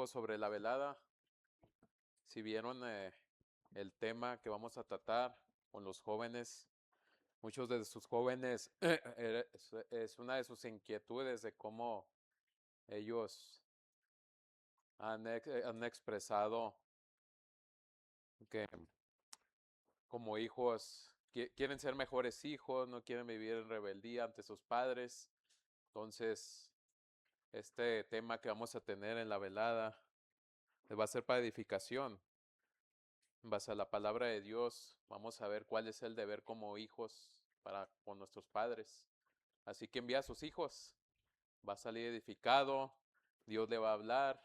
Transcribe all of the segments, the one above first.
poco sobre la velada. Si vieron el tema que vamos a tratar con los jóvenes, muchos de sus jóvenes es una de sus inquietudes de cómo ellos han expresado que como hijos quieren ser mejores hijos, no quieren vivir en rebeldía ante sus padres. Entonces, este tema que vamos a tener en la velada va a ser para edificación. En base a la palabra de Dios, vamos a ver cuál es el deber como hijos para con nuestros padres. Así que envía a sus hijos, va a salir edificado, Dios le va a hablar,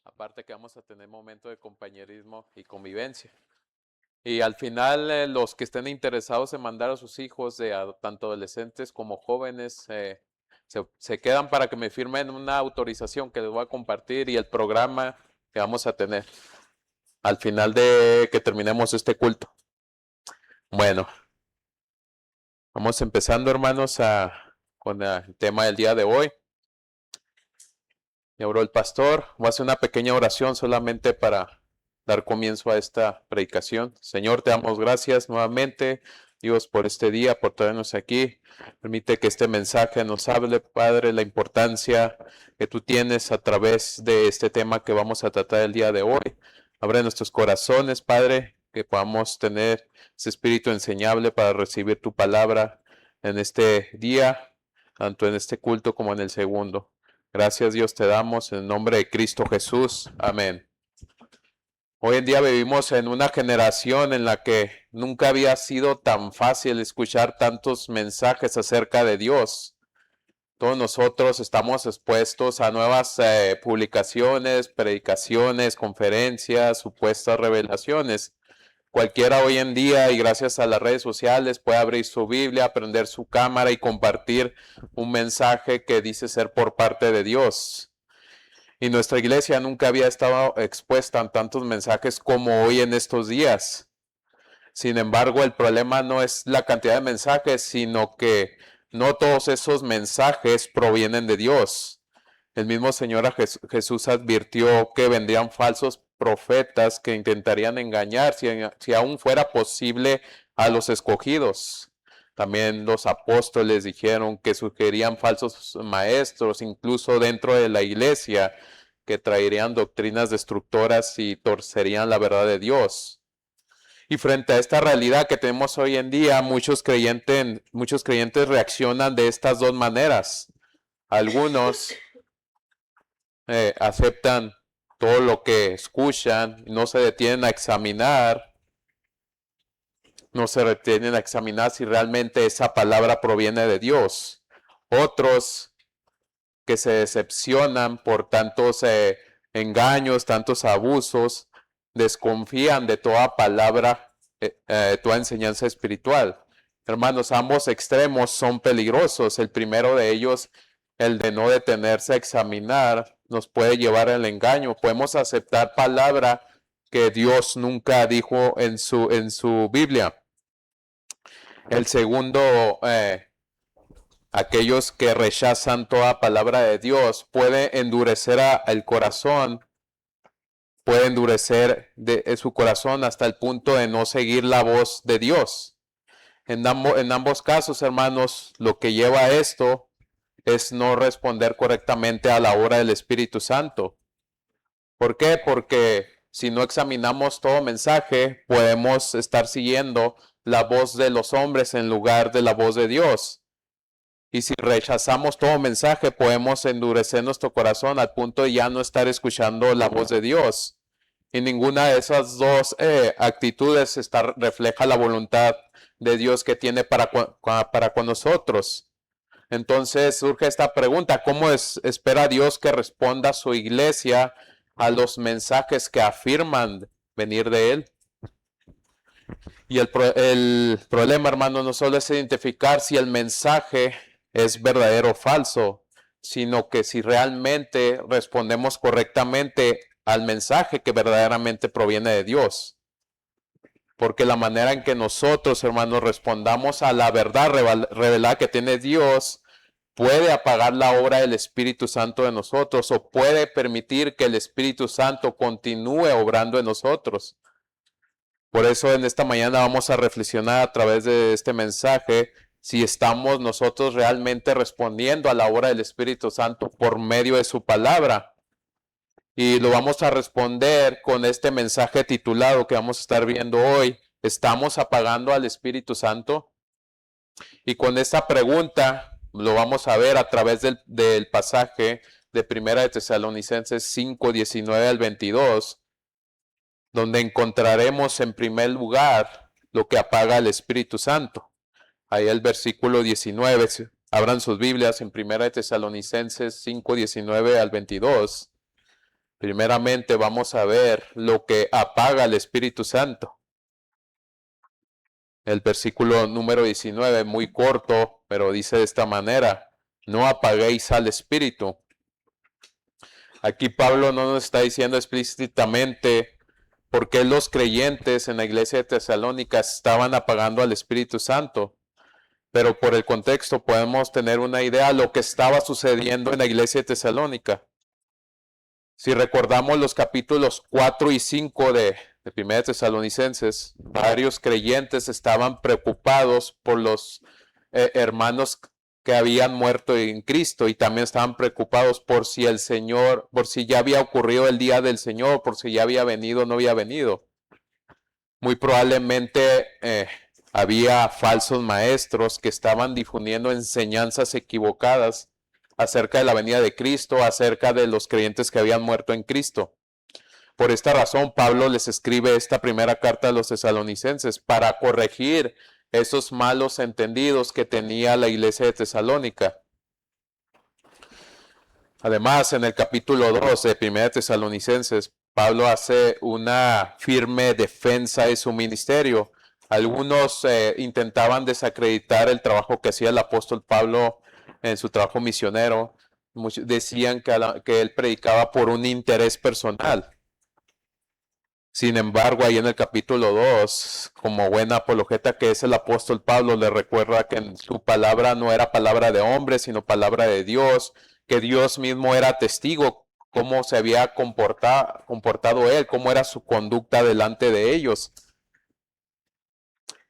aparte que vamos a tener momento de compañerismo y convivencia. Y al final, los que estén interesados en mandar a sus hijos, tanto adolescentes como jóvenes, se quedan para que me firmen una autorización que les voy a compartir y el programa que vamos a tener al final de que terminemos este culto. Bueno, vamos empezando, hermanos, con el tema del día de hoy. Me oró el pastor. Voy a hacer una pequeña oración solamente para dar comienzo a esta predicación. Señor, te damos gracias nuevamente, Dios, por este día, por traernos aquí. Permite que este mensaje nos hable, Padre, la importancia que tú tienes a través de este tema que vamos a tratar el día de hoy. Abre nuestros corazones, Padre, que podamos tener ese espíritu enseñable para recibir tu palabra en este día, tanto en este culto como en el segundo. Gracias, Dios, te damos en el nombre de Cristo Jesús. Amén. Hoy en día vivimos en una generación en la que nunca había sido tan fácil escuchar tantos mensajes acerca de Dios. Todos nosotros estamos expuestos a nuevas publicaciones, predicaciones, conferencias, supuestas revelaciones. Cualquiera hoy en día, y gracias a las redes sociales, puede abrir su Biblia, prender su cámara y compartir un mensaje que dice ser por parte de Dios. Y nuestra iglesia nunca había estado expuesta a tantos mensajes como hoy en estos días. Sin embargo, el problema no es la cantidad de mensajes, sino que no todos esos mensajes provienen de Dios. El mismo Señor Jesús advirtió que vendrían falsos profetas que intentarían engañar, si aún fuera posible, a los escogidos. También los apóstoles dijeron que sugerían falsos maestros, incluso dentro de la iglesia, que traerían doctrinas destructoras y torcerían la verdad de Dios. Y frente a esta realidad que tenemos hoy en día, muchos creyentes reaccionan de estas dos maneras. Algunos aceptan todo lo que escuchan, no se detienen a examinar, si realmente esa palabra proviene de Dios. Otros que se decepcionan por tantos engaños, tantos abusos, desconfían de toda palabra, toda enseñanza espiritual. Hermanos, ambos extremos son peligrosos. El primero de ellos, el de no detenerse a examinar, nos puede llevar al engaño. Podemos aceptar palabra que Dios nunca dijo en su Biblia. El segundo, aquellos que rechazan toda palabra de Dios, puede endurecer el corazón, puede endurecer su corazón hasta el punto de no seguir la voz de Dios. En ambos casos, hermanos, lo que lleva a esto es no responder correctamente a la obra del Espíritu Santo. ¿Por qué? Porque si no examinamos todo mensaje, podemos estar siguiendo la voz de los hombres en lugar de la voz de Dios. Y si rechazamos todo mensaje, podemos endurecer nuestro corazón al punto de ya no estar escuchando la voz de Dios. Y ninguna de esas dos actitudes refleja la voluntad de Dios que tiene para con nosotros. Entonces surge esta pregunta: ¿cómo espera Dios que responda su iglesia a los mensajes que afirman venir de Él? Y el problema, hermano, no solo es identificar si el mensaje es verdadero o falso, sino que si realmente respondemos correctamente al mensaje que verdaderamente proviene de Dios. Porque la manera en que nosotros, hermanos, respondamos a la verdad revelada que tiene Dios puede apagar la obra del Espíritu Santo de nosotros o puede permitir que el Espíritu Santo continúe obrando en nosotros. Por eso en esta mañana vamos a reflexionar a través de este mensaje si estamos nosotros realmente respondiendo a la obra del Espíritu Santo por medio de su palabra. Y lo vamos a responder con este mensaje titulado que vamos a estar viendo hoy. ¿Estamos apagando al Espíritu Santo? Y con esta pregunta lo vamos a ver a través del pasaje de 1 de Tesalonicenses 5, 19 al 22, donde encontraremos en primer lugar lo que apaga al Espíritu Santo. Ahí el versículo 19, abran sus Biblias en 1 de Tesalonicenses 5, 19 al 22. Primeramente vamos a ver lo que apaga al Espíritu Santo. El versículo número 19, muy corto, pero dice de esta manera: no apaguéis al Espíritu. Aquí Pablo no nos está diciendo explícitamente por qué los creyentes en la iglesia de Tesalónica estaban apagando al Espíritu Santo, pero por el contexto podemos tener una idea de lo que estaba sucediendo en la iglesia de Tesalónica. Si recordamos los capítulos 4 y 5 de 1 Tesalonicenses, varios creyentes estaban preocupados por los hermanos que habían muerto en Cristo y también estaban preocupados por si el Señor, por si ya había ocurrido el día del Señor, por si ya había venido o no había venido. Muy probablemente había falsos maestros que estaban difundiendo enseñanzas equivocadas acerca de la venida de Cristo, acerca de los creyentes que habían muerto en Cristo. Por esta razón, Pablo les escribe esta primera carta a los tesalonicenses para corregir esos malos entendidos que tenía la iglesia de Tesalónica. Además, en el capítulo 2 de 1 Tesalonicenses, Pablo hace una firme defensa de su ministerio. Algunos intentaban desacreditar el trabajo que hacía el apóstol Pablo en su trabajo misionero. Muchos decían que él predicaba por un interés personal. Sin embargo, ahí en el capítulo 2, como buena apologeta que es el apóstol Pablo, le recuerda que su palabra no era palabra de hombre, sino palabra de Dios, que Dios mismo era testigo, cómo se había comportado él, cómo era su conducta delante de ellos.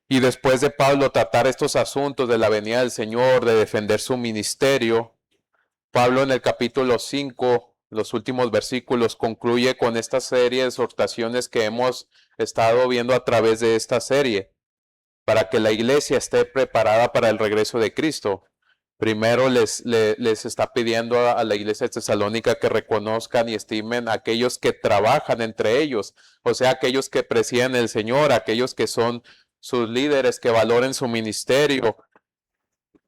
Y después de Pablo tratar estos asuntos de la venida del Señor, de defender su ministerio, Pablo en el capítulo 5, los últimos versículos, concluye con esta serie de exhortaciones que hemos estado viendo a través de esta serie, para que la iglesia esté preparada para el regreso de Cristo. Primero les está pidiendo a la iglesia de Tesalónica que reconozcan y estimen a aquellos que trabajan entre ellos, o sea, aquellos que presiden el Señor, aquellos que son sus líderes, que valoren su ministerio.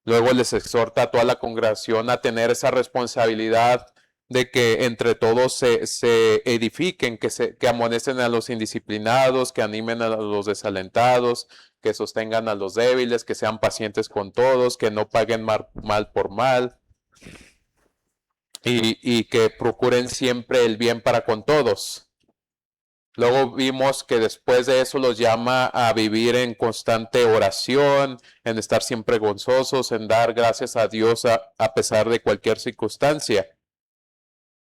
Luego les exhorta a toda la congregación a tener esa responsabilidad de que entre todos se edifiquen, que amonesten a los indisciplinados, que animen a los desalentados, que sostengan a los débiles, que sean pacientes con todos, que no paguen mal por mal y que procuren siempre el bien para con todos. Luego vimos que después de eso los llama a vivir en constante oración, en estar siempre gozosos, en dar gracias a Dios a pesar de cualquier circunstancia.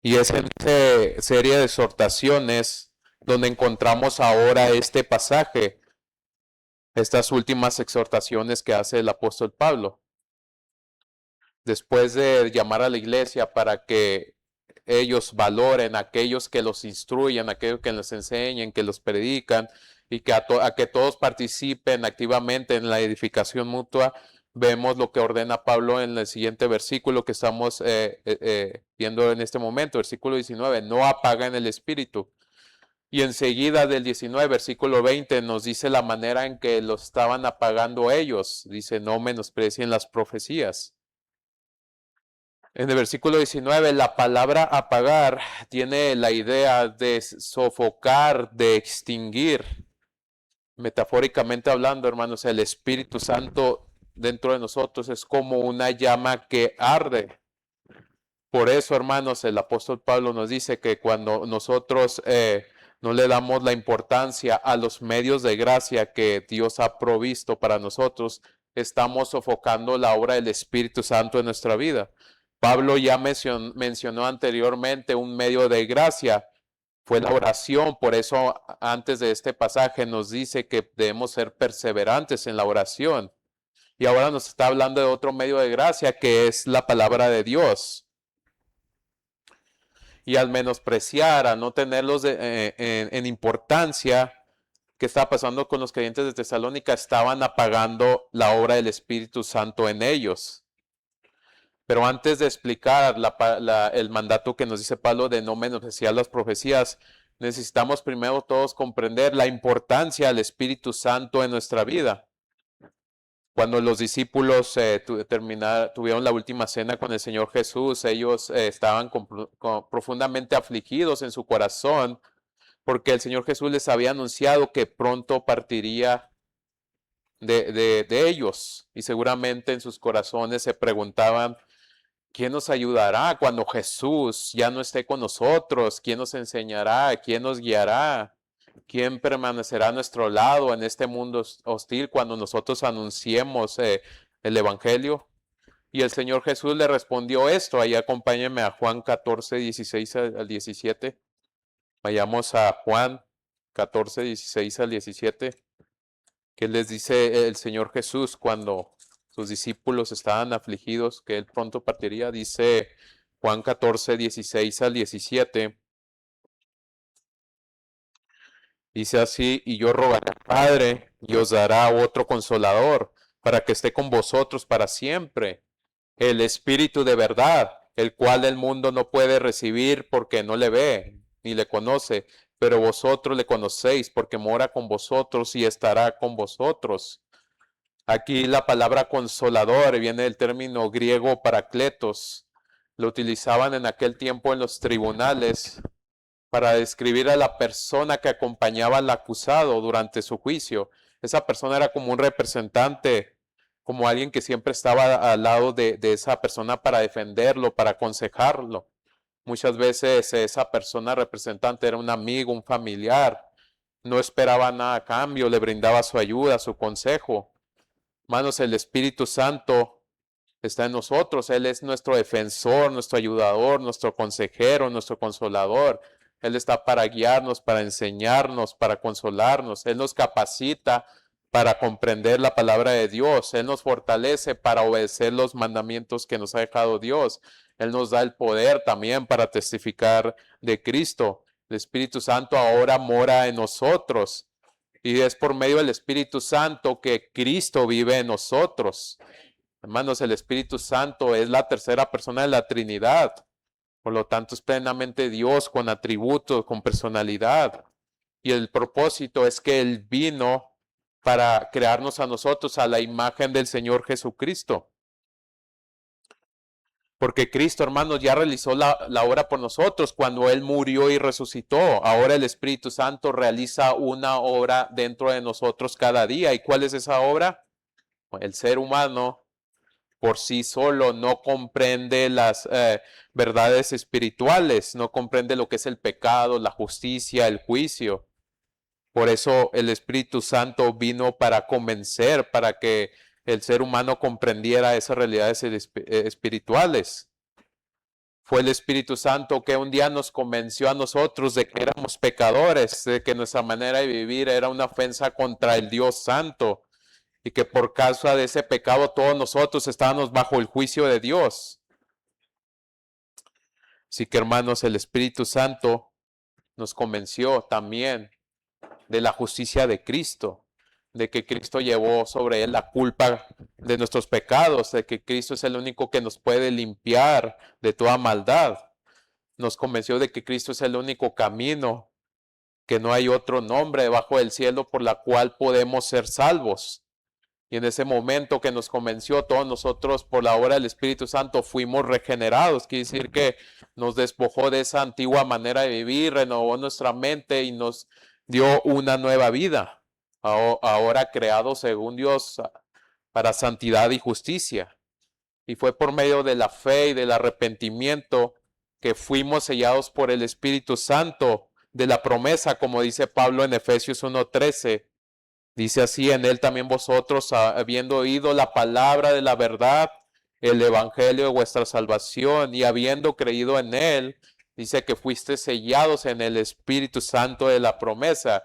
Y es en esta serie de exhortaciones donde encontramos ahora este pasaje, estas últimas exhortaciones que hace el apóstol Pablo. Después de llamar a la iglesia para que ellos valoren a aquellos que los instruyen, a aquellos que les enseñan, que los predican y que a que todos participen activamente en la edificación mutua, vemos lo que ordena Pablo en el siguiente versículo que estamos viendo en este momento, versículo 19, no apaguen el espíritu. Y enseguida del 19, versículo 20, nos dice la manera en que lo estaban apagando ellos. Dice, no menosprecien las profecías. En el versículo 19, la palabra apagar tiene la idea de sofocar, de extinguir. Metafóricamente hablando, hermanos, el Espíritu Santo dentro de nosotros es como una llama que arde. Por eso, hermanos, el apóstol Pablo nos dice que cuando nosotros no le damos la importancia a los medios de gracia que Dios ha provisto para nosotros, estamos sofocando la obra del Espíritu Santo en nuestra vida. Pablo ya mencionó anteriormente un medio de gracia, fue la oración. Por eso antes de este pasaje nos dice que debemos ser perseverantes en la oración. Y ahora nos está hablando de otro medio de gracia, que es la palabra de Dios. Y al menospreciar, a no tenerlos en importancia, ¿qué estaba pasando con los creyentes de Tesalónica? Estaban apagando la obra del Espíritu Santo en ellos. Pero antes de explicar el mandato que nos dice Pablo de no menospreciar las profecías, necesitamos primero todos comprender la importancia del Espíritu Santo en nuestra vida. Cuando los discípulos tuvieron la última cena con el Señor Jesús, ellos estaban profundamente afligidos en su corazón porque el Señor Jesús les había anunciado que pronto partiría de ellos, y seguramente en sus corazones se preguntaban: ¿quién nos ayudará cuando Jesús ya no esté con nosotros? ¿Quién nos enseñará? ¿Quién nos guiará? ¿Quién permanecerá a nuestro lado en este mundo hostil cuando nosotros anunciemos el Evangelio? Y el Señor Jesús le respondió esto. Ahí acompáñenme a Juan 14, 16 al 17. Vayamos a Juan 14, 16 al 17. ¿Qué les dice el Señor Jesús cuando sus discípulos estaban afligidos, que él pronto partiría? Dice Juan 14, 16 al 17. Dice así: y yo rogaré al Padre, y os dará otro consolador, para que esté con vosotros para siempre, el Espíritu de verdad, el cual el mundo no puede recibir porque no le ve, ni le conoce, pero vosotros le conocéis porque mora con vosotros y estará con vosotros. Aquí la palabra consolador viene del término griego parakletos. Lo utilizaban en aquel tiempo en los tribunales para describir a la persona que acompañaba al acusado durante su juicio. Esa persona era como un representante, como alguien que siempre estaba al lado de esa persona para defenderlo, para aconsejarlo. Muchas veces esa persona representante era un amigo, un familiar. No esperaba nada a cambio, le brindaba su ayuda, su consejo. Hermanos, el Espíritu Santo está en nosotros. Él es nuestro defensor, nuestro ayudador, nuestro consejero, nuestro consolador. Él está para guiarnos, para enseñarnos, para consolarnos. Él nos capacita para comprender la palabra de Dios. Él nos fortalece para obedecer los mandamientos que nos ha dejado Dios. Él nos da el poder también para testificar de Cristo. El Espíritu Santo ahora mora en nosotros. Y es por medio del Espíritu Santo que Cristo vive en nosotros. Hermanos, el Espíritu Santo es la tercera persona de la Trinidad. Por lo tanto, es plenamente Dios con atributos, con personalidad. Y el propósito es que Él vino para crearnos a nosotros a la imagen del Señor Jesucristo. Porque Cristo, hermanos, ya realizó la obra por nosotros cuando Él murió y resucitó. Ahora el Espíritu Santo realiza una obra dentro de nosotros cada día. ¿Y cuál es esa obra? El ser humano por sí solo no comprende las verdades espirituales, no comprende lo que es el pecado, la justicia, el juicio. Por eso el Espíritu Santo vino para convencer, para que el ser humano comprendiera esas realidades espirituales. Fue el Espíritu Santo que un día nos convenció a nosotros de que éramos pecadores, de que nuestra manera de vivir era una ofensa contra el Dios Santo y que por causa de ese pecado todos nosotros estábamos bajo el juicio de Dios. Así que, hermanos, el Espíritu Santo nos convenció también de la justicia de Cristo, de que Cristo llevó sobre él la culpa de nuestros pecados, de que Cristo es el único que nos puede limpiar de toda maldad. Nos convenció de que Cristo es el único camino, que no hay otro nombre debajo del cielo por la cual podemos ser salvos. Y en ese momento que nos convenció, todos nosotros por la obra del Espíritu Santo fuimos regenerados. Quiere decir que nos despojó de esa antigua manera de vivir, renovó nuestra mente y nos dio una nueva vida. Ahora creado según Dios para santidad y justicia. Y fue por medio de la fe y del arrepentimiento que fuimos sellados por el Espíritu Santo de la promesa, como dice Pablo en Efesios 1:13. Dice así: en él también vosotros, habiendo oído la palabra de la verdad, el evangelio de vuestra salvación, y habiendo creído en él, dice que fuiste sellados en el Espíritu Santo de la promesa.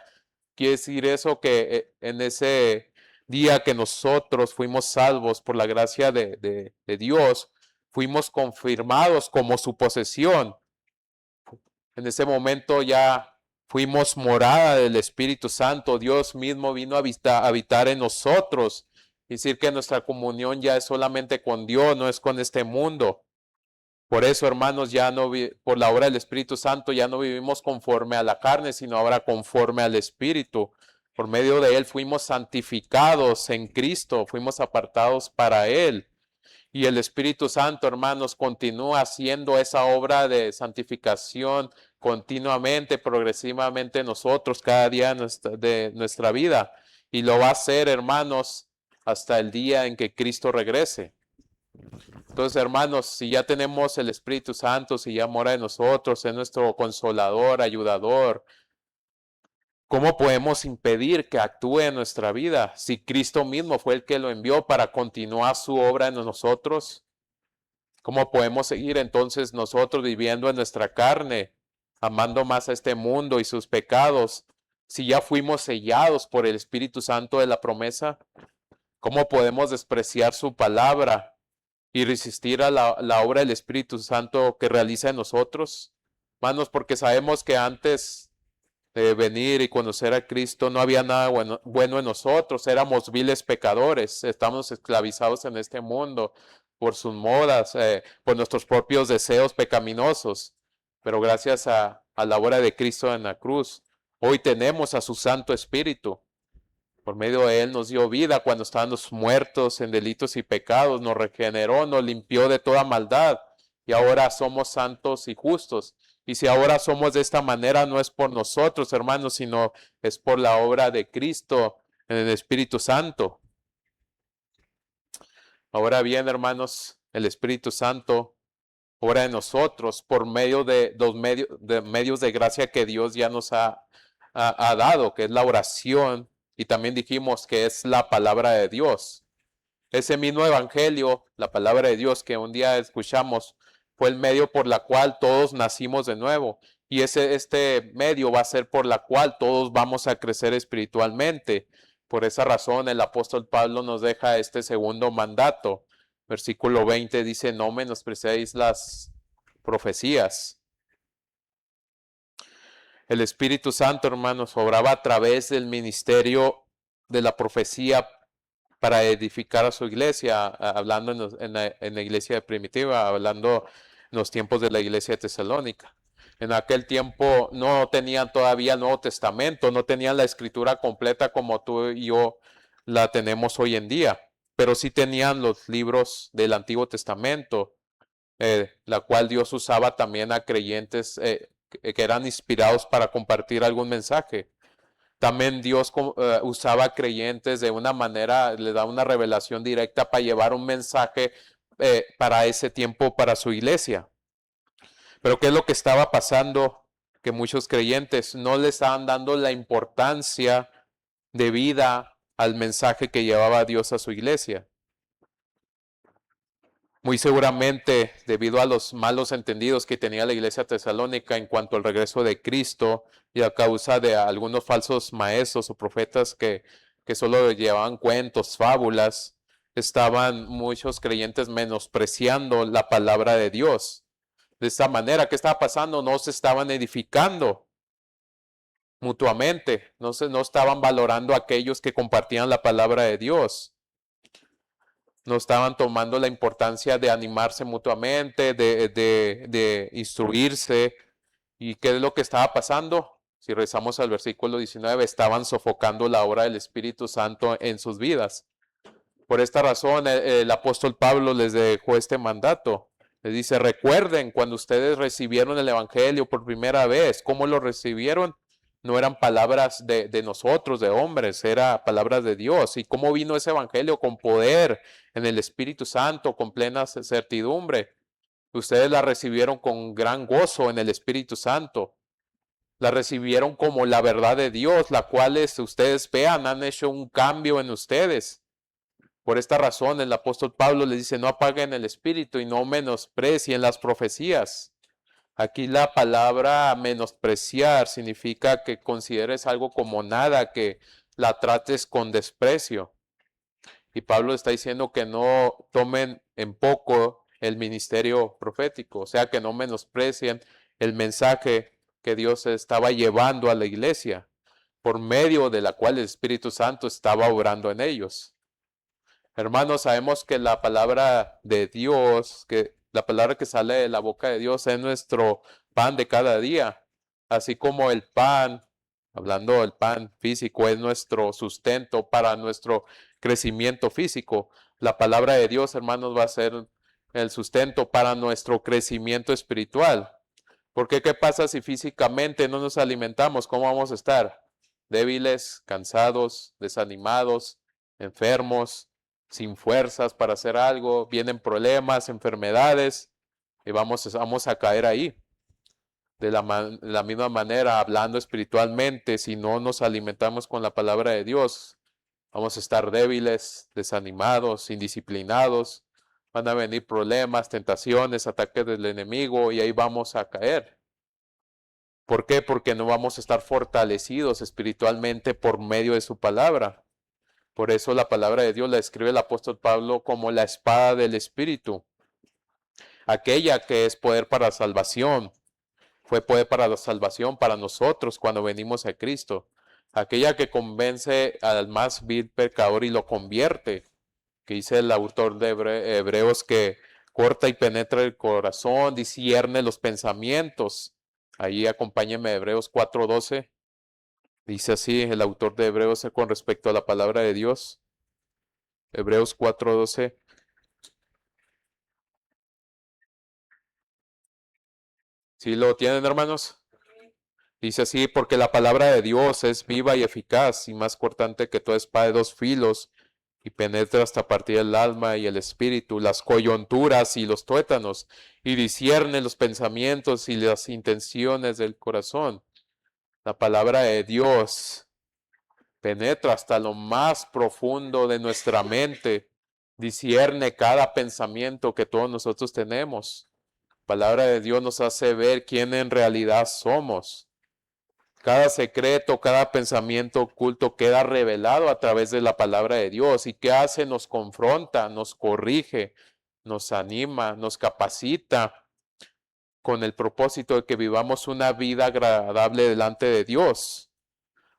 Quiere decir eso que en ese día que nosotros fuimos salvos por la gracia de Dios, fuimos confirmados como su posesión. En ese momento ya fuimos morada del Espíritu Santo. Dios mismo vino a habitar en nosotros. Es decir, que nuestra comunión ya es solamente con Dios, no es con este mundo. Por eso, hermanos, ya no por la obra del Espíritu Santo ya no vivimos conforme a la carne, sino ahora conforme al Espíritu. Por medio de él fuimos santificados en Cristo, fuimos apartados para él. Y el Espíritu Santo, hermanos, continúa haciendo esa obra de santificación continuamente, progresivamente en nosotros, cada día de nuestra vida. Y lo va a hacer, hermanos, hasta el día en que Cristo regrese. Entonces, hermanos, si ya tenemos el Espíritu Santo, si ya mora en nosotros, es nuestro consolador, ayudador, ¿cómo podemos impedir que actúe en nuestra vida si Cristo mismo fue el que lo envió para continuar su obra en nosotros? ¿Cómo podemos seguir entonces nosotros viviendo en nuestra carne, amando más a este mundo y sus pecados, si ya fuimos sellados por el Espíritu Santo de la promesa? ¿Cómo podemos despreciar su palabra y resistir a la obra del Espíritu Santo que realiza en nosotros? Hermanos, porque sabemos que antes de venir y conocer a Cristo no había nada bueno en nosotros, éramos viles pecadores, estamos esclavizados en este mundo por sus modas, por nuestros propios deseos pecaminosos, pero gracias a la obra de Cristo en la cruz, hoy tenemos a su Santo Espíritu. Por medio de él nos dio vida cuando estábamos muertos en delitos y pecados, nos regeneró, nos limpió de toda maldad y ahora somos santos y justos. Y si ahora somos de esta manera, no es por nosotros, hermanos, sino es por la obra de Cristo en el Espíritu Santo. Ahora bien, hermanos, el Espíritu Santo obra en nosotros por medio de los medios de gracia que Dios ya nos ha dado, que es la oración, y también dijimos que es la palabra de Dios. Ese mismo evangelio, la palabra de Dios que un día escuchamos, fue el medio por la cual todos nacimos de nuevo. Y este medio va a ser por la cual todos vamos a crecer espiritualmente. Por esa razón, el apóstol Pablo nos deja este segundo mandato. Versículo 20 dice: no menospreciéis las profecías. El Espíritu Santo, hermanos, obraba a través del ministerio de la profecía para edificar a su iglesia, hablando en la iglesia primitiva, hablando en los tiempos de la iglesia de Tesalónica. En aquel tiempo no tenían todavía el Nuevo Testamento, no tenían la escritura completa como tú y yo la tenemos hoy en día, pero sí tenían los libros del Antiguo Testamento, la cual Dios usaba también a creyentes que eran inspirados para compartir algún mensaje. También Dios usaba creyentes de una manera, le da una revelación directa para llevar un mensaje para ese tiempo, para su iglesia. Pero ¿qué es lo que estaba pasando? Que muchos creyentes no le estaban dando la importancia debida al mensaje que llevaba Dios a su iglesia. Muy seguramente debido a los malos entendidos que tenía la iglesia tesalónica en cuanto al regreso de Cristo y a causa de algunos falsos maestros o profetas que solo llevaban cuentos, fábulas, estaban muchos creyentes menospreciando la palabra de Dios. De esta manera, ¿qué estaba pasando? No se estaban edificando mutuamente, no estaban valorando a aquellos que compartían la palabra de Dios. No estaban tomando la importancia de animarse mutuamente, de instruirse. ¿Y qué es lo que estaba pasando? Si rezamos al versículo 19, estaban sofocando la obra del Espíritu Santo en sus vidas. Por esta razón, el apóstol Pablo les dejó este mandato. Les dice: recuerden cuando ustedes recibieron el Evangelio por primera vez, ¿cómo lo recibieron? No eran palabras de nosotros, de hombres, era palabras de Dios. ¿Y cómo vino ese Evangelio? Con poder, en el Espíritu Santo, con plena certidumbre. Ustedes la recibieron con gran gozo en el Espíritu Santo. la recibieron como la verdad de Dios, la cual ustedes vean, han hecho un cambio en ustedes. Por esta razón, el apóstol Pablo les dice, no apaguen el espíritu y no menosprecien las profecías. Aquí la palabra menospreciar significa que consideres algo como nada, que la trates con desprecio. Y Pablo está diciendo que no tomen en poco el ministerio profético, o sea, que no menosprecien el mensaje que Dios estaba llevando a la iglesia, por medio de la cual el Espíritu Santo estaba obrando en ellos. Hermanos, sabemos que la palabra de Dios, que la palabra que sale de la boca de Dios es nuestro pan de cada día, así como el pan, hablando del pan físico, es nuestro sustento para nuestro crecimiento físico. La palabra de Dios, hermanos, va a ser el sustento para nuestro crecimiento espiritual. Porque ¿qué pasa si físicamente no nos alimentamos? ¿Cómo vamos a estar? Débiles, cansados, desanimados, enfermos, sin fuerzas para hacer algo, vienen problemas, enfermedades, y vamos a caer ahí. De la misma manera, hablando espiritualmente, si no nos alimentamos con la palabra de Dios, vamos a estar débiles, desanimados, indisciplinados, van a venir problemas, tentaciones, ataques del enemigo, y ahí vamos a caer. ¿Por qué? Porque no vamos a estar fortalecidos espiritualmente por medio de su palabra. Por eso la palabra de Dios la escribe el apóstol Pablo como la espada del Espíritu, aquella que es poder para salvación, fue poder para la salvación para nosotros cuando venimos a Cristo, aquella que convence al más vil pecador y lo convierte, que dice el autor de Hebreos que corta y penetra el corazón, discierne los pensamientos. Ahí acompáñenme Hebreos 4:12. Dice así el autor de Hebreos con respecto a la palabra de Dios. Hebreos 4:12. ¿Sí lo tienen, hermanos? Dice así, porque la palabra de Dios es viva y eficaz y más cortante que toda espada de dos filos y penetra hasta partir el alma y el espíritu, las coyunturas y los tuétanos, y discierne los pensamientos y las intenciones del corazón. La palabra de Dios penetra hasta lo más profundo de nuestra mente, discierne cada pensamiento que todos nosotros tenemos. La palabra de Dios nos hace ver quién en realidad somos. Cada secreto, cada pensamiento oculto queda revelado a través de la palabra de Dios. ¿Y qué hace? Nos confronta, nos corrige, nos anima, nos capacita con el propósito de que vivamos una vida agradable delante de Dios.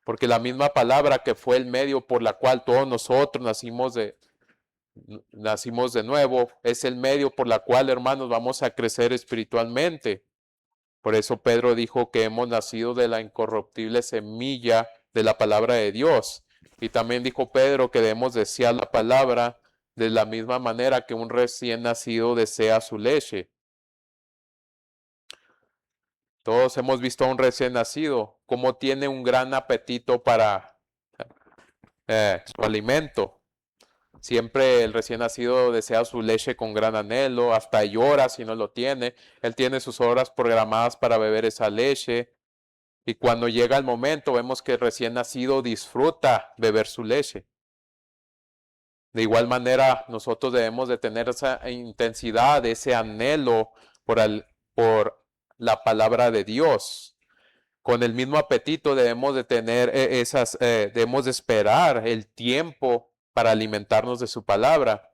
Porque la misma palabra que fue el medio por la cual todos nosotros nacimos de nuevo, es el medio por la cual, hermanos, vamos a crecer espiritualmente. Por eso Pedro dijo que hemos nacido de la incorruptible semilla de la palabra de Dios. Y también dijo Pedro que debemos desear la palabra de la misma manera que un recién nacido desea su leche. Todos hemos visto a un recién nacido, cómo tiene un gran apetito para su alimento. Siempre el recién nacido desea su leche con gran anhelo, hasta llora si no lo tiene. Él tiene sus horas programadas para beber esa leche. Y cuando llega el momento, vemos que el recién nacido disfruta beber su leche. De igual manera, nosotros debemos de tener esa intensidad, ese anhelo por la palabra de Dios. Con el mismo apetito debemos de tener debemos de esperar el tiempo para alimentarnos de su palabra.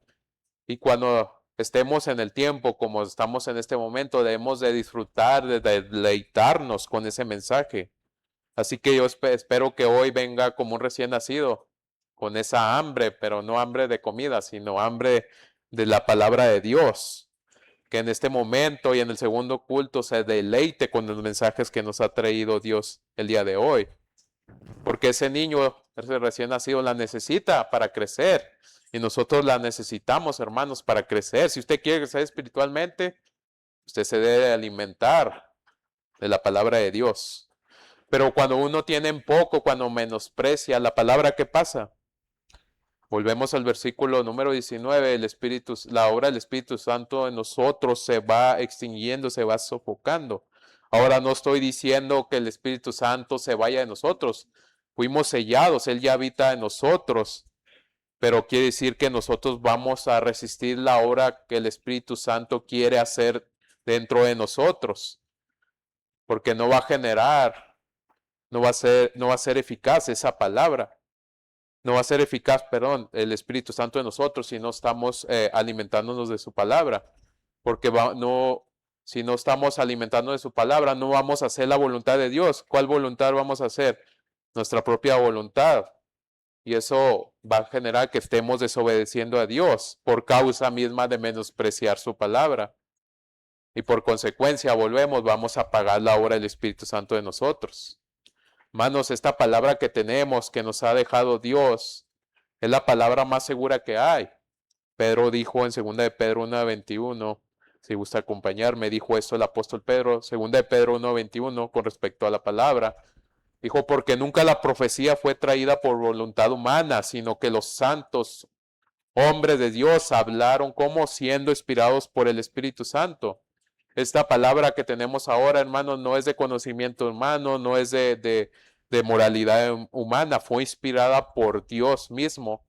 Y cuando estemos en el tiempo, como estamos en este momento, debemos de disfrutar, de deleitarnos con ese mensaje. Así que yo espero que hoy venga como un recién nacido, con esa hambre, pero no hambre de comida, sino hambre de la palabra de Dios. Que en este momento y en el segundo culto se deleite con los mensajes que nos ha traído Dios el día de hoy. Porque ese niño, ese recién nacido, la necesita para crecer. Y nosotros la necesitamos, hermanos, para crecer. Si usted quiere crecer espiritualmente, usted se debe alimentar de la palabra de Dios. Pero cuando uno tiene en poco, cuando menosprecia la palabra, ¿qué pasa? Volvemos al versículo número 19, la obra del Espíritu Santo en nosotros se va extinguiendo, se va sofocando. Ahora no estoy diciendo que el Espíritu Santo se vaya de nosotros. Fuimos sellados, Él ya habita en nosotros, pero quiere decir que nosotros vamos a resistir la obra que el Espíritu Santo quiere hacer dentro de nosotros, porque no va a generar, no va a ser eficaz esa palabra. No va a ser eficaz, perdón, el Espíritu Santo en nosotros si no estamos alimentándonos de su palabra. Porque no, si no estamos alimentando de su palabra, no vamos a hacer la voluntad de Dios. ¿Cuál voluntad vamos a hacer? Nuestra propia voluntad. Y eso va a generar que estemos desobedeciendo a Dios por causa misma de menospreciar su palabra. Y por consecuencia, vamos a pagar la obra del Espíritu Santo de nosotros. Hermanos, esta palabra que tenemos, que nos ha dejado Dios, es la palabra más segura que hay. Pedro dijo en 2 de Pedro 1:21, si gusta acompañarme, dijo esto el apóstol Pedro, 2 de Pedro 1:21, con respecto a la palabra. Dijo, porque nunca la profecía fue traída por voluntad humana, sino que los santos hombres de Dios hablaron como siendo inspirados por el Espíritu Santo. Esta palabra que tenemos ahora, hermanos, no es de conocimiento humano, no es de moralidad humana, fue inspirada por Dios mismo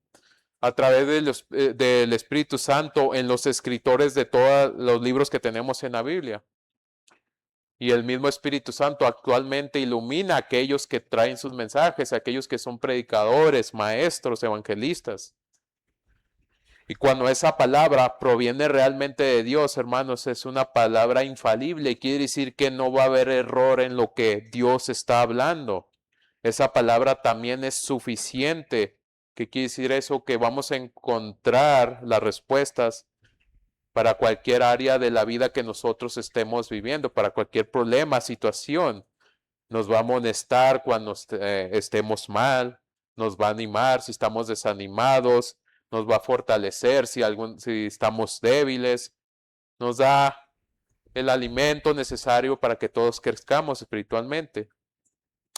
a través del Espíritu Santo en los escritores de todos los libros que tenemos en la Biblia. Y el mismo Espíritu Santo actualmente ilumina a aquellos que traen sus mensajes, a aquellos que son predicadores, maestros, evangelistas. Y cuando esa palabra proviene realmente de Dios, hermanos, es una palabra infalible y quiere decir que no va a haber error en lo que Dios está hablando. Esa palabra también es suficiente. ¿Qué quiere decir eso? Que vamos a encontrar las respuestas para cualquier área de la vida que nosotros estemos viviendo, para cualquier problema, situación. Nos va a amonestar cuando estemos mal, nos va a animar si estamos desanimados, nos va a fortalecer si estamos débiles, nos da el alimento necesario para que todos crezcamos espiritualmente.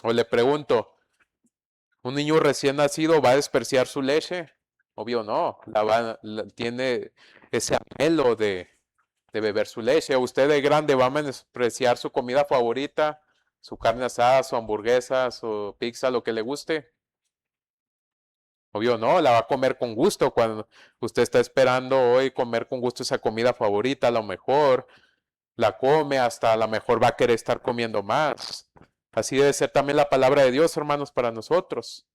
O le pregunto, ¿un niño recién nacido va a despreciar su leche? Obvio no, tiene ese anhelo de beber su leche. ¿Usted de grande va a menospreciar su comida favorita, su carne asada, su hamburguesa, su pizza, lo que le guste? Obvio no, la va a comer con gusto cuando usted está esperando hoy comer con gusto esa comida favorita, a lo mejor la come, hasta a lo mejor va a querer estar comiendo más. Así debe ser también la palabra de Dios, hermanos, para nosotros.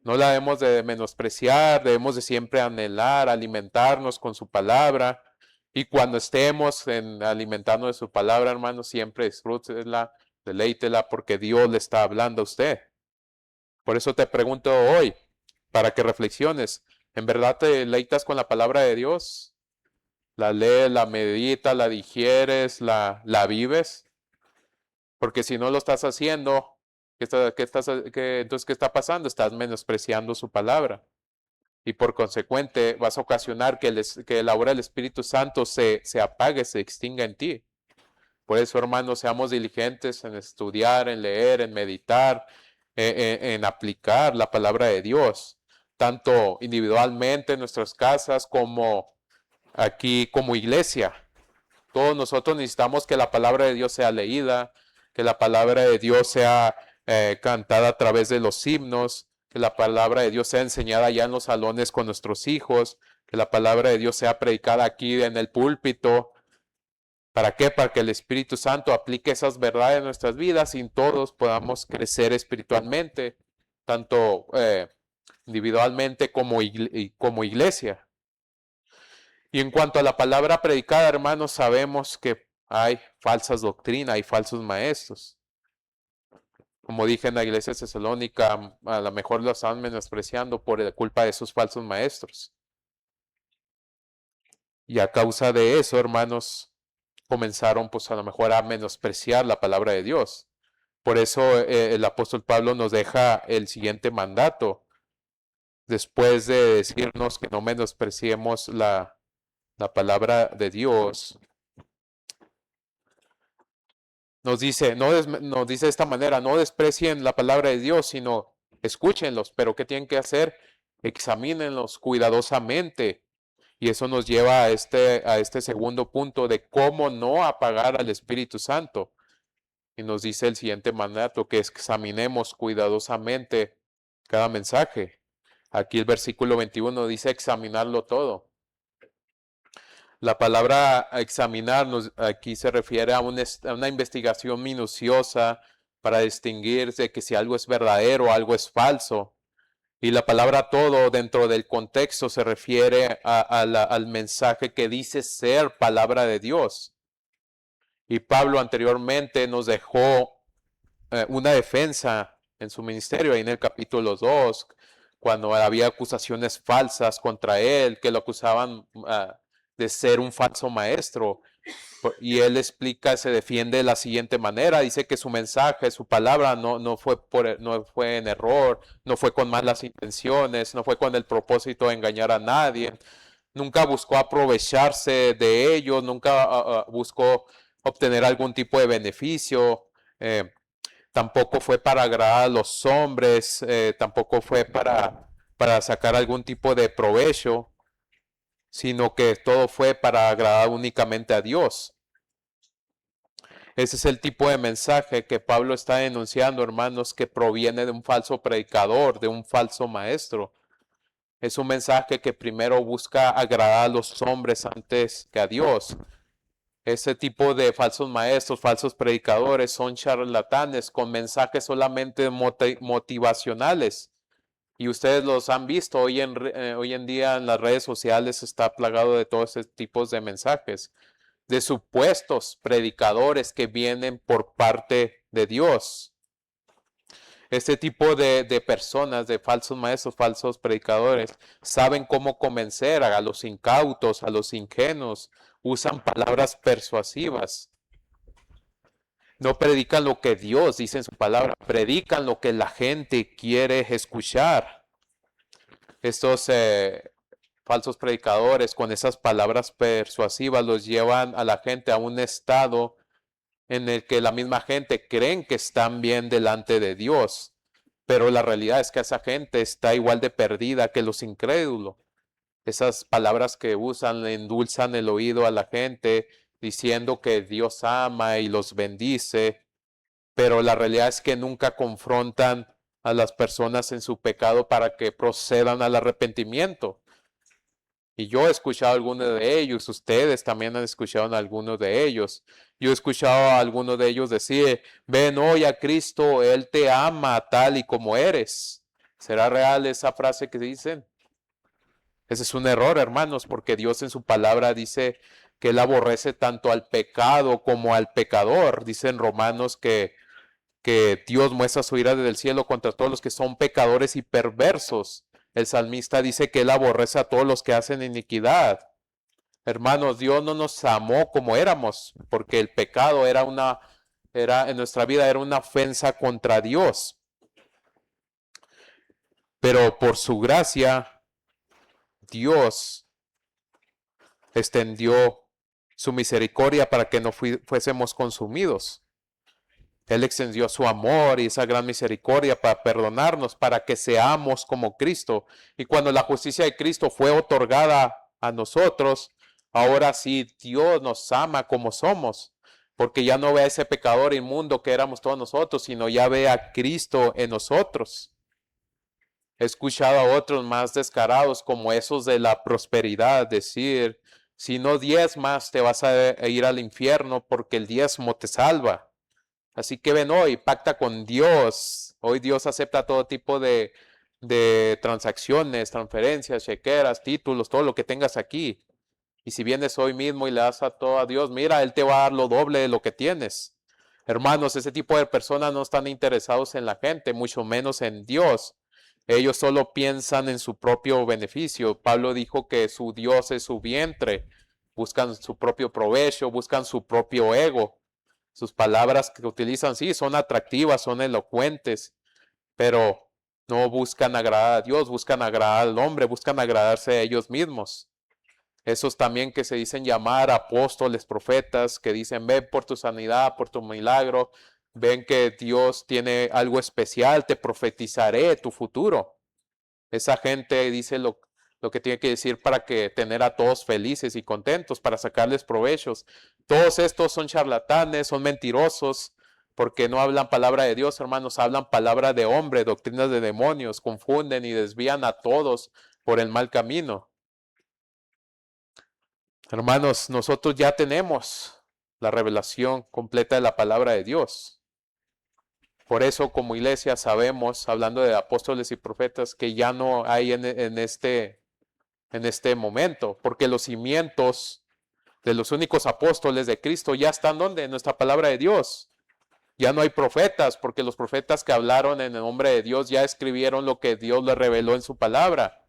No la debemos de menospreciar, debemos de siempre anhelar, alimentarnos con su palabra. Y cuando estemos alimentando de su palabra, hermanos, siempre disfrútela, deleítela, porque Dios le está hablando a usted. Por eso te pregunto hoy, para que reflexiones, ¿en verdad te deleitas con la palabra de Dios? ¿La lees, la meditas, la digieres, la vives? Porque si no lo estás haciendo, entonces, ¿qué está pasando? Estás menospreciando su palabra. Y por consecuente vas a ocasionar que la obra del Espíritu Santo se apague, se extinga en ti. Por eso, hermanos, seamos diligentes en estudiar, en leer, en meditar, en aplicar la palabra de Dios, tanto individualmente en nuestras casas como aquí como iglesia. Todos nosotros necesitamos que la palabra de Dios sea leída, que la palabra de Dios sea cantada a través de los himnos, que la palabra de Dios sea enseñada ya en los salones con nuestros hijos, que la palabra de Dios sea predicada aquí en el púlpito. ¿Para qué? Para que el Espíritu Santo aplique esas verdades en nuestras vidas y todos podamos crecer espiritualmente, tanto individualmente como iglesia. Y en cuanto a la palabra predicada, hermanos, sabemos que hay falsas doctrinas, hay falsos maestros. Como dije en la iglesia de Tesalónica, a lo mejor los están menospreciando por culpa de esos falsos maestros. Y a causa de eso, hermanos, comenzaron pues a lo mejor a menospreciar la palabra de Dios. Por eso el apóstol Pablo nos deja el siguiente mandato. Después de decirnos que no menospreciemos la palabra de Dios, nos dice de esta manera, no desprecien la palabra de Dios, sino escúchenlos. Pero ¿qué tienen que hacer? Examínenlos cuidadosamente. Y eso nos lleva a este segundo punto de cómo no apagar al Espíritu Santo. Y nos dice el siguiente mandato, que examinemos cuidadosamente cada mensaje. Aquí el versículo 21 dice examinarlo todo. La palabra examinar aquí se refiere a una investigación minuciosa para distinguir de que si algo es verdadero o algo es falso. Y la palabra todo dentro del contexto se refiere al mensaje que dice ser palabra de Dios. Y Pablo anteriormente nos dejó una defensa en su ministerio, ahí en el capítulo 2, cuando había acusaciones falsas contra él, que lo acusaban de ser un falso maestro. Y él explica, se defiende de la siguiente manera, dice que su mensaje, su palabra no fue en error, no fue con malas intenciones, no fue con el propósito de engañar a nadie, nunca buscó aprovecharse de ellos, nunca buscó obtener algún tipo de beneficio, tampoco fue para agradar a los hombres, tampoco fue para sacar algún tipo de provecho, sino que todo fue para agradar únicamente a Dios. Ese es el tipo de mensaje que Pablo está denunciando, hermanos, que proviene de un falso predicador, de un falso maestro. Es un mensaje que primero busca agradar a los hombres antes que a Dios. Ese tipo de falsos maestros, falsos predicadores son charlatanes con mensajes solamente motivacionales. Y ustedes los han visto hoy en día en las redes sociales, está plagado de todos esos tipos de mensajes, de supuestos predicadores que vienen por parte de Dios. Este tipo de personas, de falsos maestros, falsos predicadores, saben cómo convencer a los incautos, a los ingenuos, usan palabras persuasivas. No predican lo que Dios dice en su palabra, predican lo que la gente quiere escuchar. Estos falsos predicadores con esas palabras persuasivas los llevan a la gente a un estado en el que la misma gente creen que están bien delante de Dios, pero la realidad es que esa gente está igual de perdida que los incrédulos. Esas palabras que usan le endulzan el oído a la gente diciendo que Dios ama y los bendice, pero la realidad es que nunca confrontan a las personas en su pecado para que procedan al arrepentimiento. Y yo he escuchado a algunos de ellos, ustedes también han escuchado a algunos de ellos. Yo he escuchado a algunos de ellos decir, ven hoy a Cristo, Él te ama tal y como eres. ¿Será real esa frase que dicen? Ese es un error, hermanos, porque Dios en su palabra dice que Él aborrece tanto al pecado como al pecador. Dice en Romanos que Dios muestra su ira desde el cielo contra todos los que son pecadores y perversos. El salmista dice que Él aborrece a todos los que hacen iniquidad. Hermanos, Dios no nos amó como éramos, porque el pecado en nuestra vida era una ofensa contra Dios. Pero por su gracia, Dios extendió su misericordia para que no fuésemos consumidos. Él extendió su amor y esa gran misericordia para perdonarnos, para que seamos como Cristo. Y cuando la justicia de Cristo fue otorgada a nosotros, ahora sí Dios nos ama como somos, porque ya no ve a ese pecador inmundo que éramos todos nosotros, sino ya ve a Cristo en nosotros. He escuchado a otros más descarados como esos de la prosperidad decir, si no diezmas te vas a ir al infierno porque el diezmo te salva. Así que ven hoy, pacta con Dios. Hoy Dios acepta todo tipo de transacciones, transferencias, chequeras, títulos, todo lo que tengas aquí. Y si vienes hoy mismo y le das a todo a Dios, mira, Él te va a dar lo doble de lo que tienes. Hermanos, ese tipo de personas no están interesados en la gente, mucho menos en Dios. Ellos solo piensan en su propio beneficio. Pablo dijo que su Dios es su vientre. Buscan su propio provecho, buscan su propio ego. Sus palabras que utilizan, sí, son atractivas, son elocuentes, pero no buscan agradar a Dios, buscan agradar al hombre, buscan agradarse a ellos mismos. Esos también que se dicen llamar apóstoles, profetas, que dicen, ven por tu sanidad, por tu milagro, ven que Dios tiene algo especial, te profetizaré tu futuro. Esa gente dice lo que tiene que decir para que tener a todos felices y contentos, para sacarles provechos. Todos estos son charlatanes, son mentirosos, porque no hablan palabra de Dios, hermanos, hablan palabra de hombre, doctrinas de demonios, confunden y desvían a todos por el mal camino. Hermanos, nosotros ya tenemos la revelación completa de la palabra de Dios. Por eso, como iglesia, sabemos, hablando de apóstoles y profetas, que ya no hay en este momento, porque los cimientos de los únicos apóstoles de Cristo ya están donde, en nuestra palabra de Dios. Ya no hay profetas, porque los profetas que hablaron en el nombre de Dios ya escribieron lo que Dios les reveló en su palabra.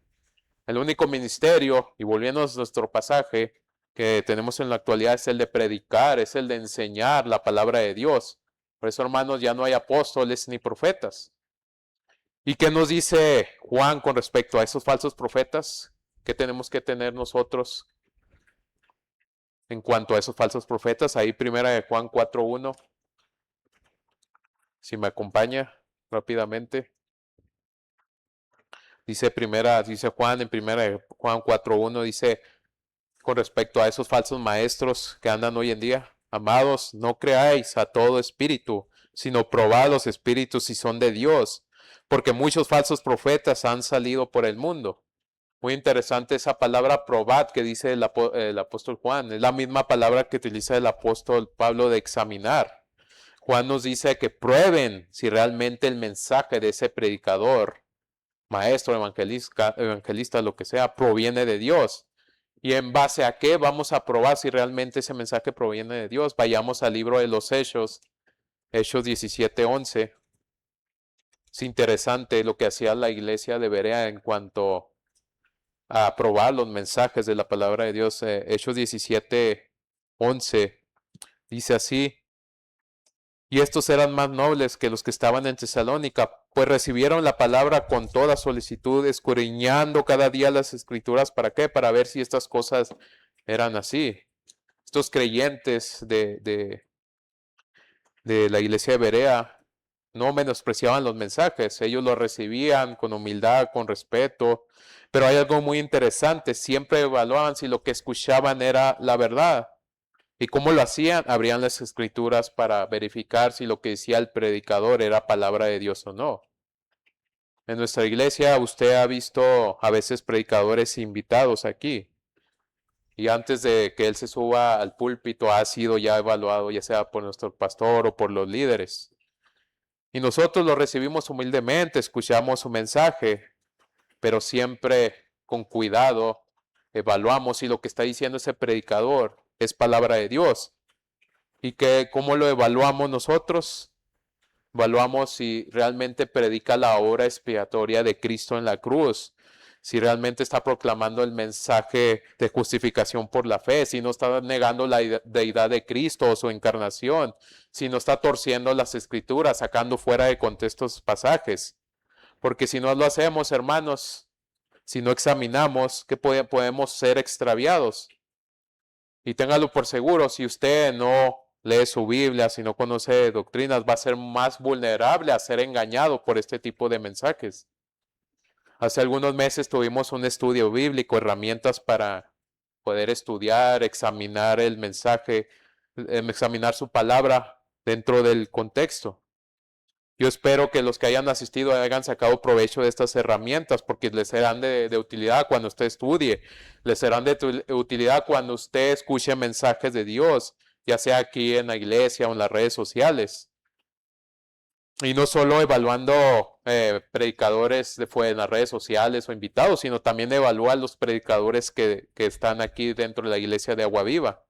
El único ministerio, y volviendo a nuestro pasaje que tenemos en la actualidad, es el de predicar, es el de enseñar la palabra de Dios. Por eso, hermanos, ya no hay apóstoles ni profetas. ¿Y qué nos dice Juan con respecto a esos falsos profetas? ¿Qué tenemos que tener nosotros en cuanto a esos falsos profetas? Ahí primera de Juan 4:1. Si me acompaña rápidamente. Dice Juan en primera de Juan 4:1, dice con respecto a esos falsos maestros que andan hoy en día: amados, no creáis a todo espíritu, sino probad los espíritus si son de Dios, porque muchos falsos profetas han salido por el mundo. Muy interesante esa palabra probad que dice el apóstol Juan. Es la misma palabra que utiliza el apóstol Pablo de examinar. Juan nos dice que prueben si realmente el mensaje de ese predicador, maestro, evangelista, lo que sea, proviene de Dios. ¿Y en base a qué vamos a probar si realmente ese mensaje proviene de Dios? Vayamos al libro de los Hechos, Hechos 17:11. Es interesante lo que hacía la iglesia de Berea en cuanto a probar los mensajes de la palabra de Dios. Hechos 17:11 dice así: y estos eran más nobles que los que estaban en Tesalónica, pues recibieron la palabra con toda solicitud, escudriñando cada día las escrituras. ¿Para qué? Para ver si estas cosas eran así. Estos creyentes de la iglesia de Berea no menospreciaban los mensajes, ellos los recibían con humildad, con respeto, pero hay algo muy interesante: siempre evaluaban si lo que escuchaban era la verdad. ¿Y cómo lo hacían? Abrían las escrituras para verificar si lo que decía el predicador era palabra de Dios o no. En nuestra iglesia usted ha visto a veces predicadores invitados aquí, y antes de que él se suba al púlpito ha sido ya evaluado, ya sea por nuestro pastor o por los líderes. Y nosotros lo recibimos humildemente, escuchamos su mensaje, pero siempre con cuidado evaluamos si lo que está diciendo ese predicador es palabra de Dios. ¿Y cómo lo evaluamos nosotros? Evaluamos si realmente predica la obra expiatoria de Cristo en la cruz, si realmente está proclamando el mensaje de justificación por la fe, si no está negando la deidad de Cristo o su encarnación, si no está torciendo las escrituras, sacando fuera de contexto pasajes. Porque si no lo hacemos, hermanos, si no examinamos, que podemos ser extraviados. Y téngalo por seguro, si usted no lee su Biblia, si no conoce doctrinas, va a ser más vulnerable a ser engañado por este tipo de mensajes. Hace algunos meses tuvimos un estudio bíblico, herramientas para poder estudiar, examinar el mensaje, examinar su palabra dentro del contexto. Yo espero que los que hayan asistido hayan sacado provecho de estas herramientas, porque les serán de utilidad cuando usted estudie, les serán de utilidad cuando usted escuche mensajes de Dios, ya sea aquí en la iglesia o en las redes sociales. Y no solo evaluando predicadores en las redes sociales o invitados, sino también evalúa a los predicadores que están aquí dentro de la iglesia de Agua Viva.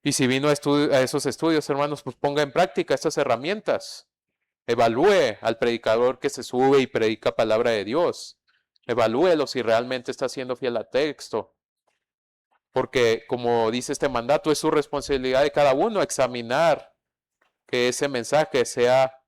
Y si vino a esos estudios, hermanos, pues ponga en práctica estas herramientas. Evalúe al predicador que se sube y predica palabra de Dios. Evalúelo si realmente está siendo fiel al texto. Porque, como dice este mandato, es su responsabilidad de cada uno examinar que ese mensaje sea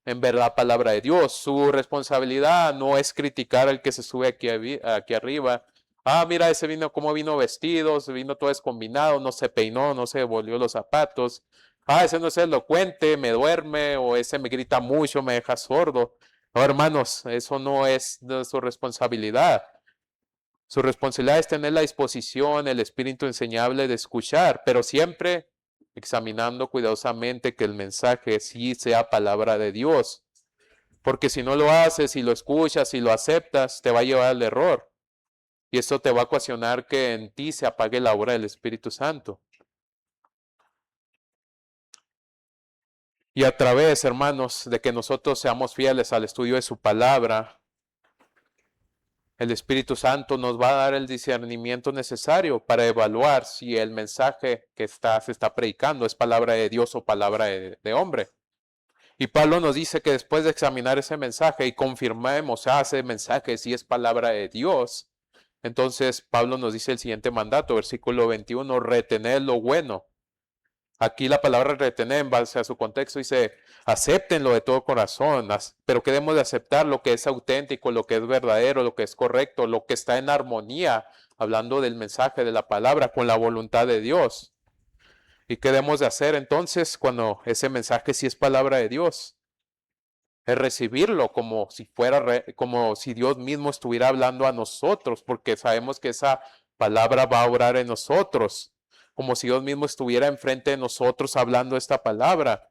en verdad palabra de Dios. Su responsabilidad no es criticar al que se sube aquí arriba. Ah, mira, ese vino, cómo vino vestido, se vino todo descombinado, no se peinó, no se volvió los zapatos. Ah, ese no es elocuente, me duerme, o ese me grita mucho, me deja sordo. No, hermanos, eso no es de su responsabilidad. Su responsabilidad es tener la disposición, el espíritu enseñable de escuchar, pero siempre examinando cuidadosamente que el mensaje sí sea palabra de Dios. Porque si no lo haces, si lo escuchas, si lo aceptas, te va a llevar al error. Y esto te va a ocasionar que en ti se apague la obra del Espíritu Santo. Y a través, hermanos, de que nosotros seamos fieles al estudio de su palabra, el Espíritu Santo nos va a dar el discernimiento necesario para evaluar si el mensaje que se está predicando es palabra de Dios o palabra de hombre. Y Pablo nos dice que después de examinar ese mensaje y confirmemos ese mensaje si es palabra de Dios, entonces Pablo nos dice el siguiente mandato, versículo 21, retener lo bueno. Aquí la palabra retener en base a su contexto dice, acéptenlo de todo corazón, pero que debemos de aceptar lo que es auténtico, lo que es verdadero, lo que es correcto, lo que está en armonía, hablando del mensaje de la palabra con la voluntad de Dios. ¿Y qué debemos de hacer entonces cuando ese mensaje sí es palabra de Dios? Es recibirlo como si fuera, como si Dios mismo estuviera hablando a nosotros, porque sabemos que esa palabra va a obrar en nosotros, como si Dios mismo estuviera enfrente de nosotros hablando esta palabra,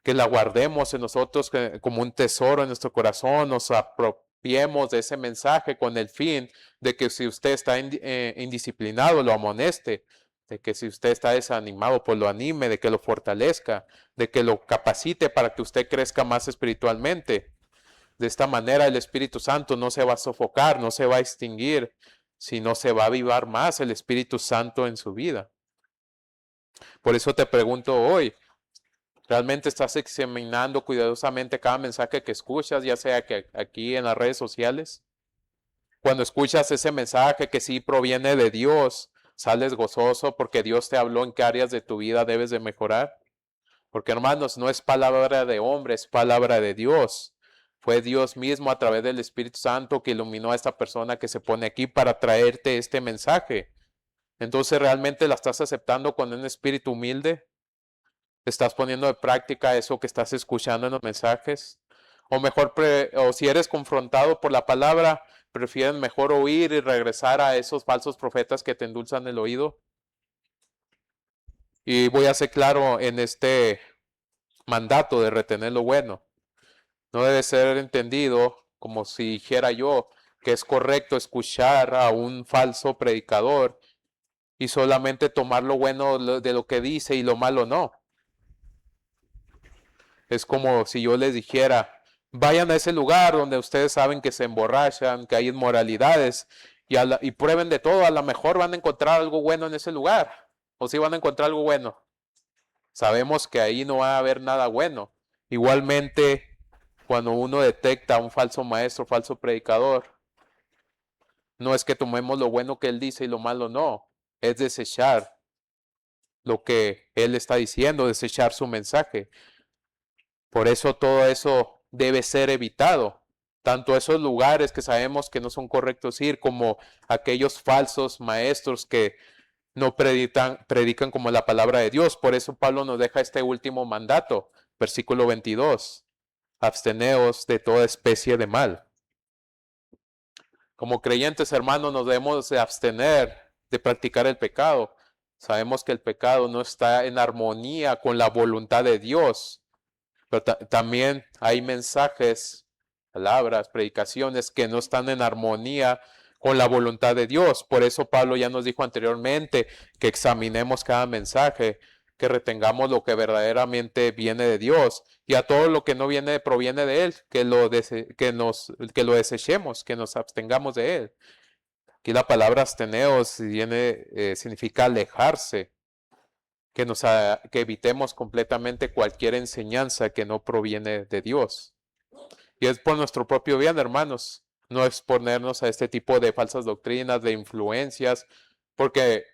que la guardemos en nosotros como un tesoro en nuestro corazón, nos apropiemos de ese mensaje con el fin de que si usted está indisciplinado, lo amoneste, de que si usted está desanimado, pues lo anime, de que lo fortalezca, de que lo capacite para que usted crezca más espiritualmente. De esta manera el Espíritu Santo no se va a sofocar, no se va a extinguir, sino se va a avivar más el Espíritu Santo en su vida. Por eso te pregunto hoy, ¿realmente estás examinando cuidadosamente cada mensaje que escuchas, ya sea que aquí en las redes sociales? Cuando escuchas ese mensaje que sí proviene de Dios, sales gozoso porque Dios te habló en qué áreas de tu vida debes de mejorar. Porque hermanos, no es palabra de hombre, es palabra de Dios. Fue Dios mismo a través del Espíritu Santo que iluminó a esta persona que se pone aquí para traerte este mensaje. Entonces, ¿realmente la estás aceptando con un espíritu humilde? ¿Estás poniendo de práctica eso que estás escuchando en los mensajes? O mejor, o si eres confrontado por la palabra, ¿prefieres mejor oír y regresar a esos falsos profetas que te endulzan el oído? Y voy a ser claro en este mandato de retener lo bueno. No debe ser entendido como si dijera yo que es correcto escuchar a un falso predicador y solamente tomar lo bueno de lo que dice y lo malo no. Es como si yo les dijera, vayan a ese lugar donde ustedes saben que se emborrachan, que hay inmoralidades y prueben de todo. A lo mejor van a encontrar algo bueno en ese lugar. O si van a encontrar algo bueno. Sabemos que ahí no va a haber nada bueno. Igualmente, cuando uno detecta a un falso maestro, falso predicador, no es que tomemos lo bueno que él dice y lo malo no. Es desechar lo que él está diciendo, desechar su mensaje. Por eso todo eso debe ser evitado. Tanto esos lugares que sabemos que no son correctos ir, como aquellos falsos maestros que no predican como la palabra de Dios. Por eso Pablo nos deja este último mandato, versículo 22. Absteneos de toda especie de mal. Como creyentes, hermanos, nos debemos de abstener de practicar el pecado. Sabemos que el pecado no está en armonía con la voluntad de Dios. Pero también hay mensajes, palabras, predicaciones que no están en armonía con la voluntad de Dios. Por eso Pablo ya nos dijo anteriormente que examinemos cada mensaje, que retengamos lo que verdaderamente viene de Dios y a todo lo que no viene proviene de Él, que lo desechemos, que nos abstengamos de Él. Aquí la palabra absteneos significa alejarse, que evitemos completamente cualquier enseñanza que no proviene de Dios. Y es por nuestro propio bien, hermanos, no exponernos a este tipo de falsas doctrinas, de influencias, porque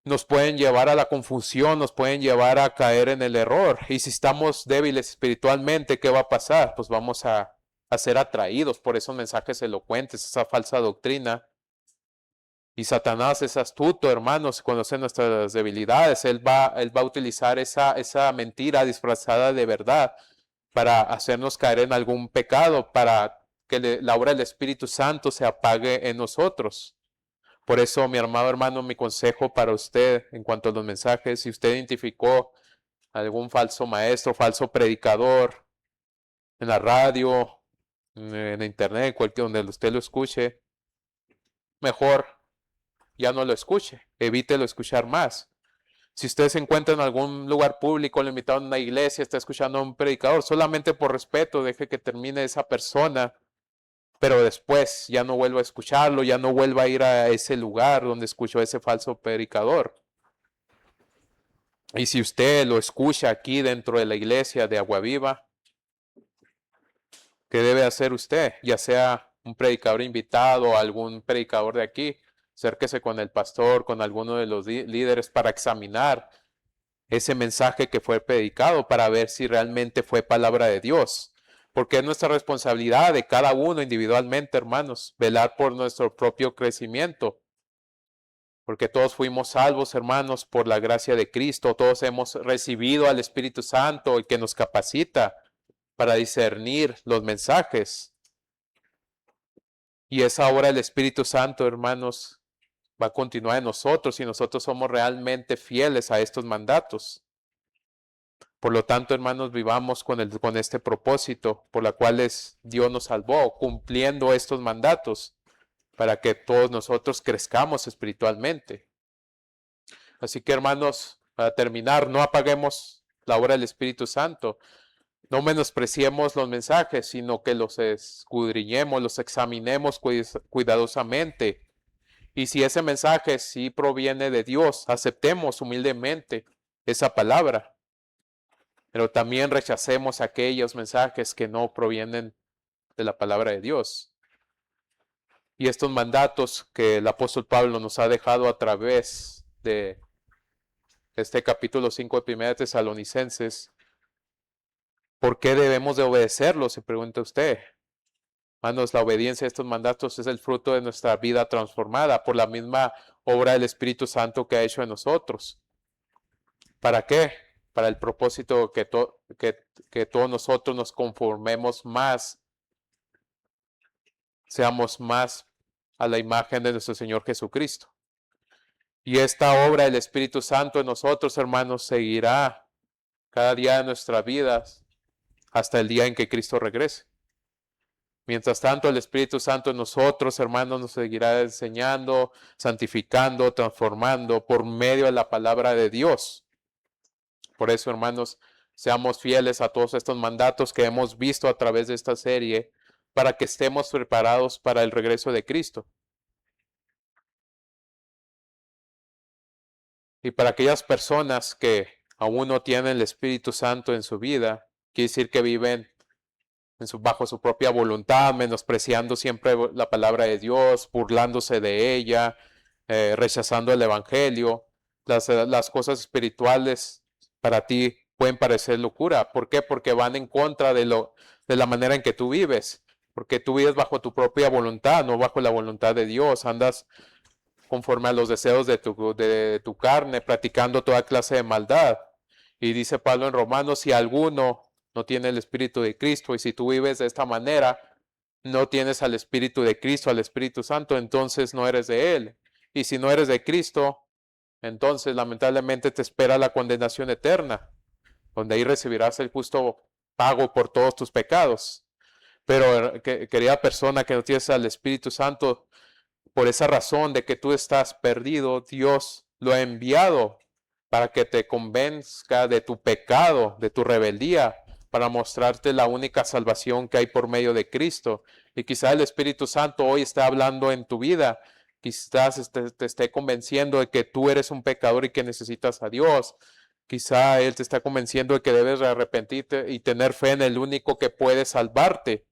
nos pueden llevar a la confusión, nos pueden llevar a caer en el error. Y si estamos débiles espiritualmente, ¿qué va a pasar? Pues vamos a ser atraídos por esos mensajes elocuentes, esa falsa doctrina. Y Satanás es astuto, hermanos, conoce nuestras debilidades. Él va a utilizar esa mentira disfrazada de verdad para hacernos caer en algún pecado, para que la obra del Espíritu Santo se apague en nosotros. Por eso, mi amado hermano, mi consejo para usted en cuanto a los mensajes, si usted identificó algún falso maestro, falso predicador en la radio, en internet, cualquier donde usted lo escuche, mejor ya no lo escuche, evítelo escuchar más. Si usted se encuentra en algún lugar público, le invitaron a una iglesia, está escuchando a un predicador, solamente por respeto, deje que termine esa persona, pero después ya no vuelva a escucharlo, ya no vuelva a ir a ese lugar donde escuchó a ese falso predicador. Y si usted lo escucha aquí dentro de la iglesia de Agua Viva, ¿qué debe hacer usted? Ya sea un predicador invitado o algún predicador de aquí, acérquese con el pastor, con alguno de los líderes para examinar ese mensaje que fue predicado, para ver si realmente fue palabra de Dios. Porque es nuestra responsabilidad de cada uno individualmente, hermanos, velar por nuestro propio crecimiento. Porque todos fuimos salvos, hermanos, por la gracia de Cristo. Todos hemos recibido al Espíritu Santo, el que nos capacita para discernir los mensajes. Y es ahora el Espíritu Santo, hermanos, va a continuar en nosotros y nosotros somos realmente fieles a estos mandatos. Por lo tanto, hermanos, vivamos con este propósito por la cual Dios nos salvó, cumpliendo estos mandatos para que todos nosotros crezcamos espiritualmente. Así que, hermanos, para terminar, no apaguemos la obra del Espíritu Santo. No menospreciemos los mensajes, sino que los escudriñemos, los examinemos cuidadosamente. Y si ese mensaje sí proviene de Dios, aceptemos humildemente esa palabra. Pero también rechacemos aquellos mensajes que no provienen de la palabra de Dios. Y estos mandatos que el apóstol Pablo nos ha dejado a través de este capítulo 5 de 1 de Tesalonicenses, ¿por qué debemos de obedecerlos? Se pregunta usted. Hermanos, la obediencia a estos mandatos es el fruto de nuestra vida transformada por la misma obra del Espíritu Santo que ha hecho en nosotros. ¿Para qué? Para el propósito que todos nosotros nos conformemos más, seamos más a la imagen de nuestro Señor Jesucristo. Y esta obra del Espíritu Santo en nosotros, hermanos, seguirá cada día de nuestras vidas hasta el día en que Cristo regrese. Mientras tanto, el Espíritu Santo en nosotros, hermanos, nos seguirá enseñando, santificando, transformando por medio de la palabra de Dios. Por eso, hermanos, seamos fieles a todos estos mandatos que hemos visto a través de esta serie para que estemos preparados para el regreso de Cristo. Y para aquellas personas que aún no tienen el Espíritu Santo en su vida, quiere decir que viven bajo su propia voluntad, menospreciando siempre la palabra de Dios, burlándose de ella, rechazando el Evangelio. Las cosas espirituales para ti pueden parecer locura. ¿Por qué? Porque van en contra de la manera en que tú vives. Porque tú vives bajo tu propia voluntad, no bajo la voluntad de Dios. Andas conforme a los deseos de tu carne, practicando toda clase de maldad. Y dice Pablo en Romanos, si alguno no tiene el Espíritu de Cristo, y si tú vives de esta manera, no tienes al Espíritu de Cristo, al Espíritu Santo, entonces no eres de Él. Y si no eres de Cristo, entonces lamentablemente te espera la condenación eterna, donde ahí recibirás el justo pago por todos tus pecados. Pero, querida persona que no tienes al Espíritu Santo, por esa razón de que tú estás perdido, Dios lo ha enviado para que te convenzca de tu pecado, de tu rebeldía, para mostrarte la única salvación que hay por medio de Cristo. Y quizá el Espíritu Santo hoy está hablando en tu vida, quizás te esté convenciendo de que tú eres un pecador y que necesitas a Dios. Quizá Él te está convenciendo de que debes arrepentirte y tener fe en el único que puede salvarte.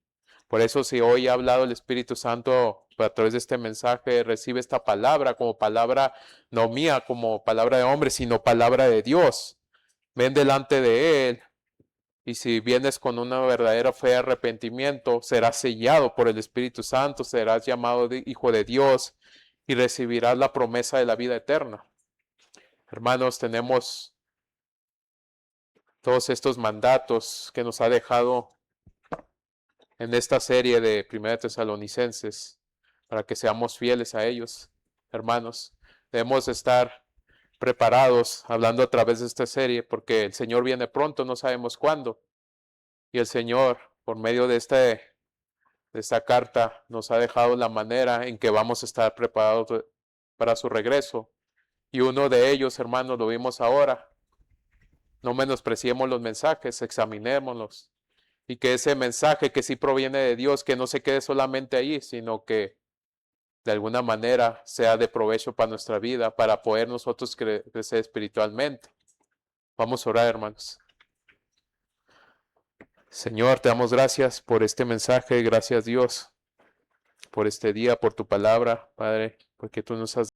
Por eso, si hoy ha hablado el Espíritu Santo a través de este mensaje, recibe esta palabra como palabra no mía, como palabra de hombre, sino palabra de Dios. Ven delante de Él, y si vienes con una verdadera fe de arrepentimiento, serás sellado por el Espíritu Santo, serás llamado hijo de Dios y recibirás la promesa de la vida eterna. Hermanos, tenemos todos estos mandatos que nos ha dejado en esta serie de 1 Tesalonicenses, para que seamos fieles a ellos. hermanos. Debemos estar preparados hablando a través de esta serie porque el Señor viene pronto, no sabemos cuándo. Y el Señor, por medio de esta carta, nos ha dejado la manera en que vamos a estar preparados para su regreso. Y uno de ellos, hermanos, lo vimos ahora. No menospreciemos los mensajes, examinémoslos. Y que ese mensaje que sí proviene de Dios, que no se quede solamente ahí, sino que de alguna manera sea de provecho para nuestra vida, para poder nosotros crecer espiritualmente. Vamos a orar, hermanos. Señor, te damos gracias por este mensaje, gracias Dios, por este día, por tu palabra, Padre, porque tú nos has